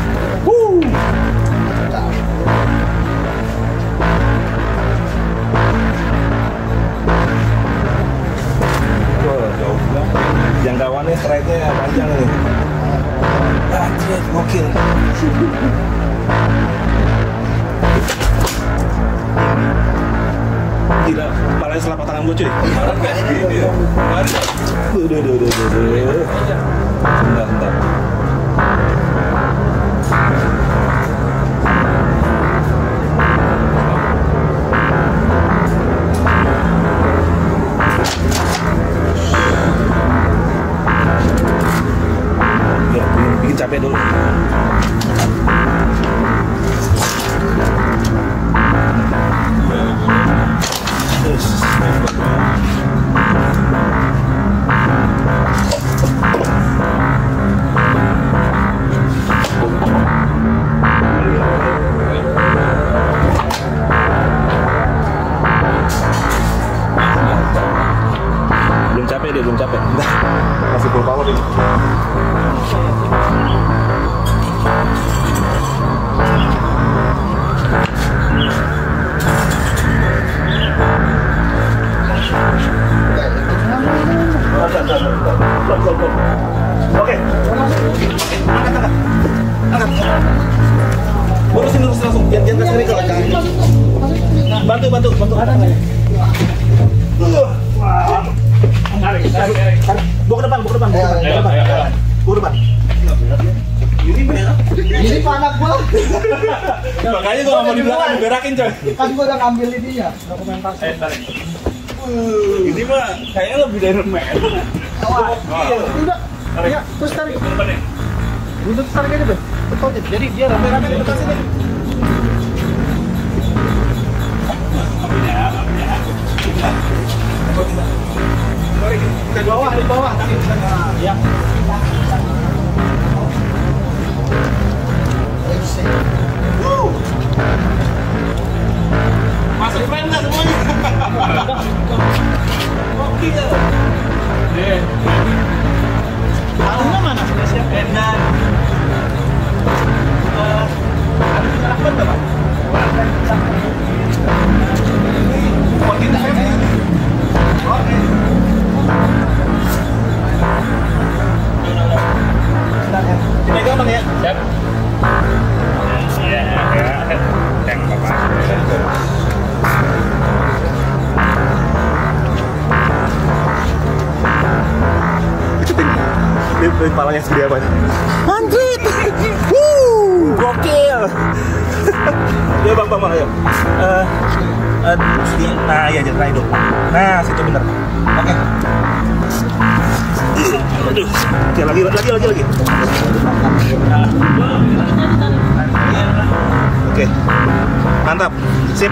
Jauh juga. Jangkauannya strike-nya panjang nih. Anjir, gokil. Tidak, kepalanya selapak tangan gue cuy. Kemarin gak segini ya. Kemarin. Bentar. Bantu. Ada nih. Tarik. Bawa ke depan. Bawa ke depan. Ini anak gua. Makanya gua nggak mau di belakang, diberakin coy. Kan gua udah ngambil ini ya, dokumentasi. Ini mah kayaknya lebih dari remen. Udah. Ya, terus tarik. Untuk tarik aja, Bang. Betul. Jadi dia rame-rame di depan sini. Di bawah. Ya. Masuk pena semuanya. Gokil. Alumnya mana? Siap. Pena. Ada salah betul, Pak. Oh, kita oke. Dipegang Bang ya? Siap. Iya, yang Bapak. Ini palanya segede apa? Anjir! Gokil! Ya bang, ayo. Nah, ya jangan itu. Nah, situ bener. Oke. Aduh, oke, lagi. Nah. Oke, mantap, sip.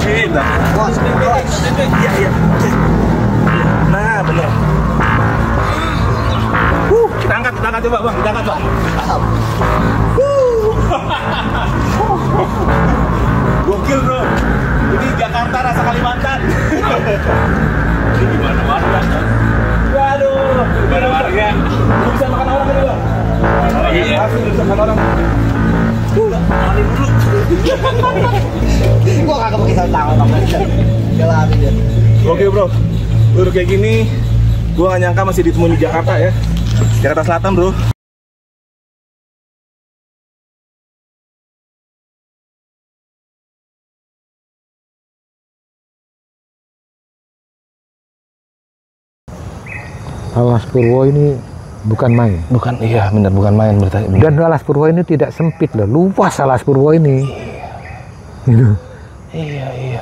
Iya. Nah, bener. Kita angkat coba bang, kita angkat bang. Gokil bro. Ini Jakarta rasa Kalimantan. Ini gimana warga? Waduh, gimana warga? Lu bisa makan orang kan bang? Iya. Asli bisa makan orang. Makan dulu. Gua kagak pakai sarung tangan, Bang. Jalan dia. Oke bro, baru kayak gini, gua gak nyangka masih ditemuin di Jakarta ya. Jakarta Selatan bro. Alas Purwo ini bukan main. Bukan, iya benar, bukan main berarti. Dan Alas Purwo ini tidak sempit loh, luas Alas Purwo ini. Iya.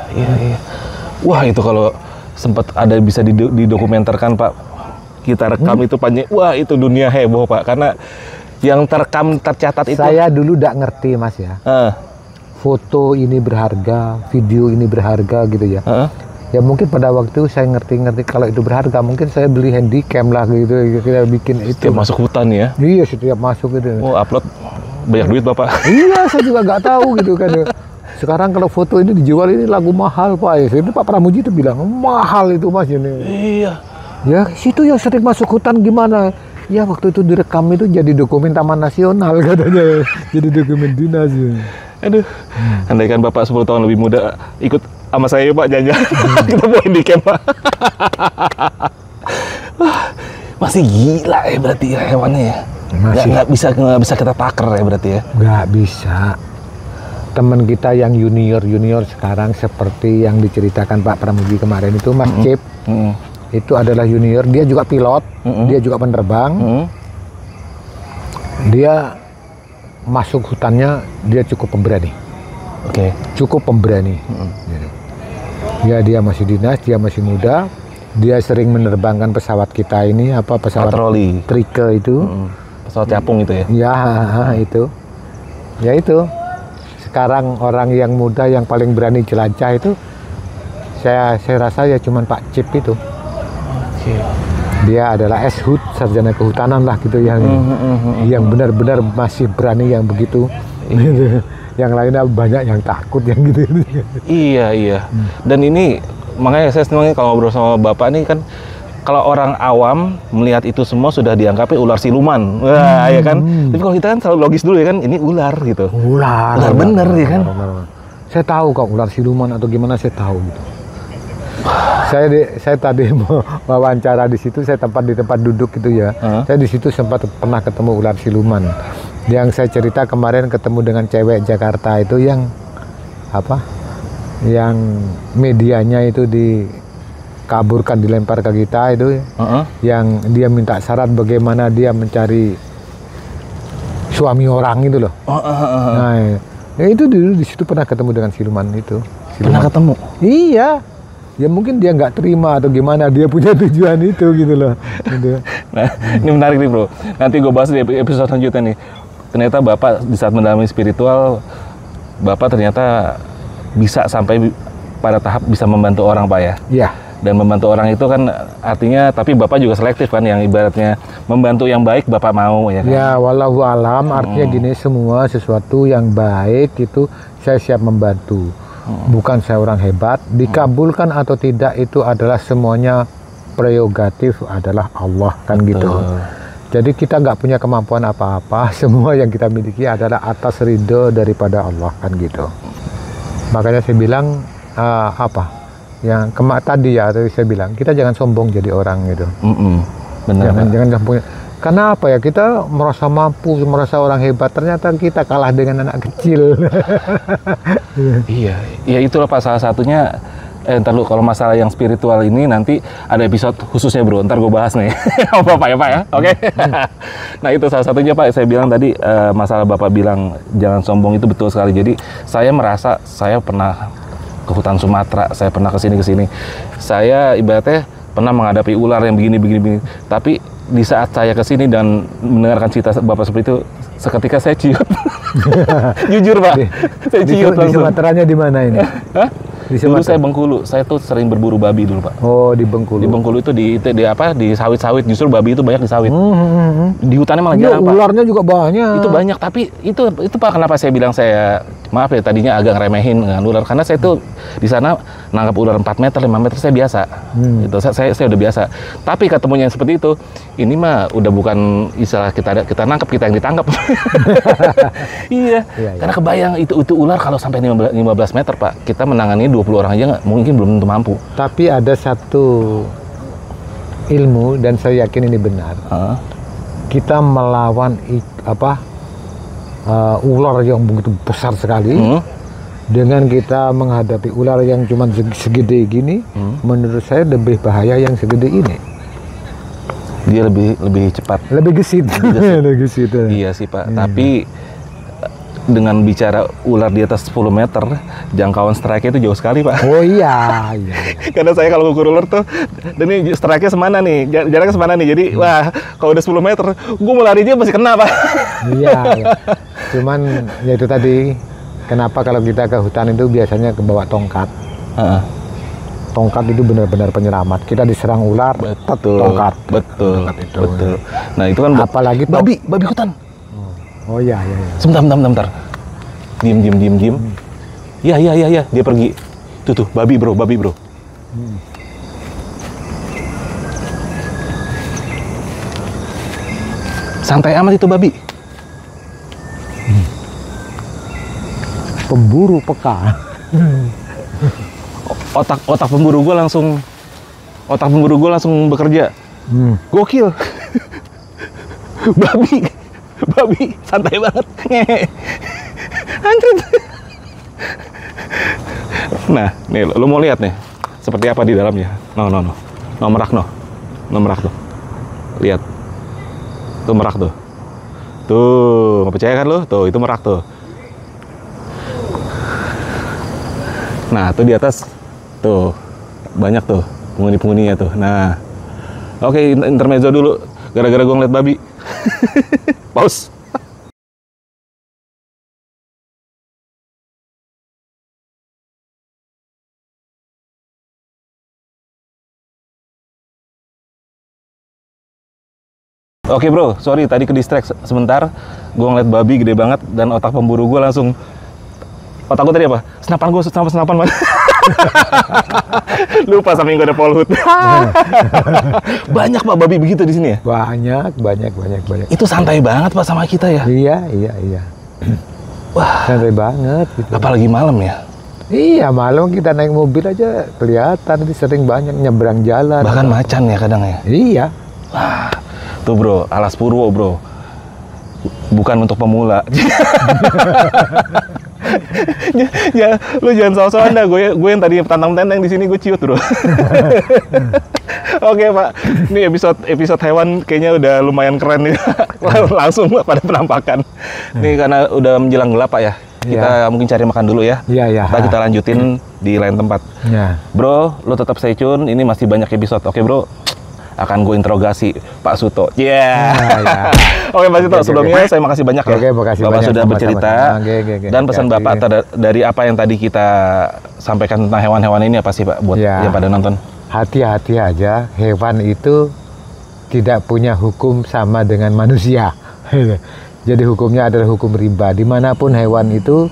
Wah itu kalau sempat ada bisa didokumenterkan Pak, kita rekam itu panjang. Wah itu dunia heboh Pak, karena yang terekam tercatat itu. Saya dulu tidak ngerti Mas ya. Foto ini berharga, video ini berharga gitu ya. Ya mungkin pada waktu itu saya ngerti kalau itu berharga, mungkin saya beli handycam lah gitu, kita bikin itu. Setiap masuk hutan ya? Iya, setiap masuk itu. Oh upload banyak duit Bapak? Iya, saya juga nggak tahu gitu kan. Sekarang kalau foto ini dijual ini lagu mahal Pak. Ya, itu Pak Pramuji itu bilang mahal itu Mas ini. Iya. Ya situ yang sering masuk hutan gimana? Ya waktu itu direkam itu jadi dokumen Taman Nasional katanya, jadi dokumen dinas. Aduh, andaikan Bapak 10 tahun lebih muda ikut sama saya Pak jajan, kita bawa handycam Pak. Masih gila ya berarti ya hewannya ya. Nggak bisa kita taker ya berarti ya. Nggak bisa. Teman kita yang junior sekarang seperti yang diceritakan Pak Pramuji kemarin itu Mas Cip, itu adalah junior. Dia juga pilot, dia juga penerbang. Dia masuk hutannya, dia cukup pemberani. Oke. Cukup pemberani. Ya dia masih dinas, dia masih muda. Dia sering menerbangkan pesawat kita ini, pesawat patroli Trike itu. Pesawat capung itu ya? Ya itu. Ya itu. Sekarang orang yang muda yang paling berani jelajah itu saya rasa ya cuman Pak Cip itu. Dia adalah S-Hut, sarjana kehutanan lah gitu yang benar-benar masih berani yang begitu. Yang lainnya banyak yang takut yang gitu. Iya. Dan ini makanya saya senang kalau ngobrol sama Bapak nih kan, kalau orang awam melihat itu semua sudah dianggapnya ular siluman. Wah, ya kan. Tapi kalau kita kan selalu logis dulu ya kan, ini ular gitu. Ular bener ya kan. Saya tahu kok ular siluman atau gimana, saya tahu gitu. Saya tadi mau wawancara di situ, saya di tempat duduk gitu ya. Saya di situ sempat pernah ketemu ular siluman. Yang saya cerita kemarin ketemu dengan cewek Jakarta itu yang apa? Yang medianya itu dikaburkan, dilempar ke kita itu, yang dia minta syarat bagaimana dia mencari suami orang itu loh. Nah, ya itu dulu di situ pernah ketemu dengan siluman itu. Pernah ketemu? Iya. Ya mungkin dia nggak terima atau gimana, dia punya tujuan itu gitu loh. Gitu. Nah, ini menarik nih bro. Nanti gue bahas di episode selanjutnya nih. Ternyata Bapak di saat mendalami spiritual, Bapak ternyata bisa sampai pada tahap bisa membantu orang Pak ya? Iya. Dan membantu orang itu kan artinya, tapi Bapak juga selektif kan, yang ibaratnya membantu yang baik Bapak mau ya kan? Ya, wallahu alam, artinya gini, semua sesuatu yang baik itu saya siap membantu. Bukan saya orang hebat, dikabulkan atau tidak itu adalah semuanya prerogatif adalah Allah kan gitu. Jadi kita nggak punya kemampuan apa-apa, semua yang kita miliki adalah atas ridho daripada Allah kan gitu. Makanya saya bilang yang tadi ya saya bilang kita jangan sombong jadi orang gitu. Benar. Jangan sombong. Karena apa ya, kita merasa mampu, merasa orang hebat, ternyata kita kalah dengan anak kecil. Iya, ya itulah Pak salah satunya. Ntar lu kalau masalah yang spiritual ini nanti ada episode khususnya bro, ntar gue bahas nih. Apa Pak ya Pak ya, oke? Nah itu salah satunya Pak, saya bilang tadi masalah Bapak bilang jangan sombong itu betul sekali. Jadi saya merasa saya pernah ke hutan Sumatera, saya pernah kesini. Saya ibaratnya pernah menghadapi ular yang begini. Tapi di saat saya kesini dan mendengarkan cerita Bapak seperti itu, seketika saya ciut. Jujur Pak, saya ciut langsung. Di Sumateranya di mana ini? Hah? Dulu saya Bengkulu, saya tuh sering berburu babi dulu Pak. Oh di Bengkulu. Di Bengkulu itu di sawit-sawit, justru babi itu banyak di sawit. Di hutannya malah jarang Pak. Ularnya juga banyak. Itu banyak, tapi itu Pak kenapa saya bilang saya maaf ya tadinya agak ngeremehin dengan ular, karena saya tuh di sana nangkap ular 4 meter 5 meter saya biasa. Itu saya udah biasa. Tapi ketemunya yang seperti itu, ini mah udah bukan istilah kita nangkap, kita yang ditangkap. Iya. Karena kebayang itu ular kalau sampai 15 meter Pak, kita menangani 20 orang aja mungkin belum tentu mampu. Tapi ada satu ilmu dan saya yakin ini benar. Kita melawan ular yang begitu besar sekali, dengan kita menghadapi ular yang cuma segede gini, menurut saya lebih bahaya yang segede ini. Dia lebih cepat, lebih gesit. Lebih gesit. Iya sih Pak. Tapi dengan bicara ular di atas 10 meter, jangkauan strike-nya itu jauh sekali Pak. Oh iya. Karena saya kalau ngukur ular tuh, dan ini strike-nya semana nih, jaraknya semana nih. Jadi wah, kalau udah 10 meter, gue mau lari aja masih kena Pak. Iya. Cuman ya itu tadi, kenapa kalau kita ke hutan itu biasanya kebawa tongkat. Tongkat itu benar-benar penyelamat. Kita diserang ular, tongkat. Betul. Nah itu kan apalagi babi hutan. Oh iya. Sebentar. Diem. Iya. Dia pergi. Tuh, babi bro. Santai amat itu babi. Pemburu peka. Otak pemburu gue langsung bekerja. Gokil. Babi santai banget. Anjir. Nah, nih lo mau lihat nih seperti apa di dalamnya. No. Merak tuh. Lihat. Tuh merak tuh. Tuh, nggak percaya kan lo? Tuh, itu merak tuh. Nah, tuh di atas tuh banyak tuh penghuni-penghuninya tuh. Nah. Oke, intermezzo dulu gara-gara gue ngeliat babi. Pause. Oke bro, sorry tadi ke distract sebentar. Gue ngeliat babi gede banget dan otak pemburu gue langsung, otak gue tadi apa? Senapan man. Lupa samping gue ada polhut. Banyak Pak babi begitu di sini ya? Banyak. Itu santai banget Pak sama kita ya? Iya. Wah, santai banget gitu. Apalagi malam ya? Iya, malam kita naik mobil aja kelihatan itu sering banyak nyebrang jalan. Bahkan macan ya kadang ya? Iya. Wah, tuh bro, Alas Purwo bro. bukan untuk pemula. Ya, lu jangan so-soan dah. Gue yang tadi tantang-tenteng di sini gue ciut, bro. Oke, Pak. Ini episode hewan kayaknya udah lumayan keren nih. Langsung pada penampakan. Nih karena udah menjelang gelap, Pak ya. Kita mungkin cari makan dulu ya. Iya. Ntar kita lanjutin di lain tempat. Ya. Bro, lu tetap stay tune. Ini masih banyak episode. Oke, bro. Akan gue interogasi Pak Suto. Ya. Oke, Pak Suto. Sebelumnya saya makasih banyak ya. Oke, makasih Bapak banyak sudah sama-sama. bercerita. Dan pesan Hati-hati. Bapak dari apa yang tadi kita sampaikan tentang hewan-hewan ini apa sih, Pak, buat yang pada nonton? Hati-hati aja, hewan itu tidak punya hukum sama dengan manusia. Jadi hukumnya adalah hukum rimba. Dimanapun hewan itu,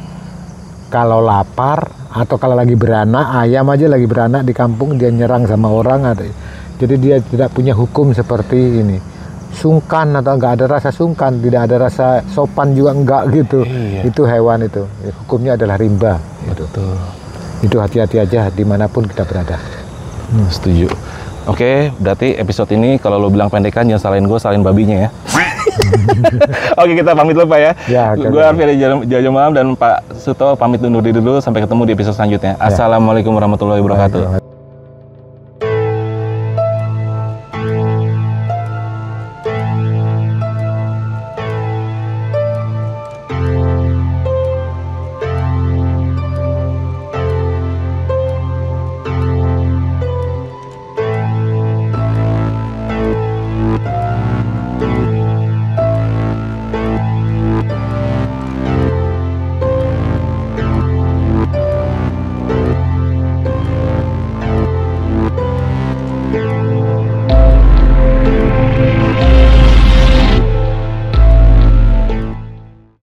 kalau lapar atau kalau lagi beranak, ayam aja lagi beranak di kampung, dia nyerang sama orang. Jadi dia tidak punya hukum seperti ini. Sungkan atau nggak ada rasa sungkan, tidak ada rasa sopan juga enggak gitu. Iya. Itu hewan itu. Hukumnya adalah rimba. Itu hati-hati aja dimanapun kita berada. Setuju. Oke, berarti episode ini kalau lo bilang pendekan jangan salahin gue, salahin babinya ya. Oke, kita pamit dulu, Pak ya. Ya, Gue Arfi dari Jaja Malam dan Pak Suto pamit undur diri dulu. Sampai ketemu di episode selanjutnya. Assalamualaikum warahmatullahi wabarakatuh.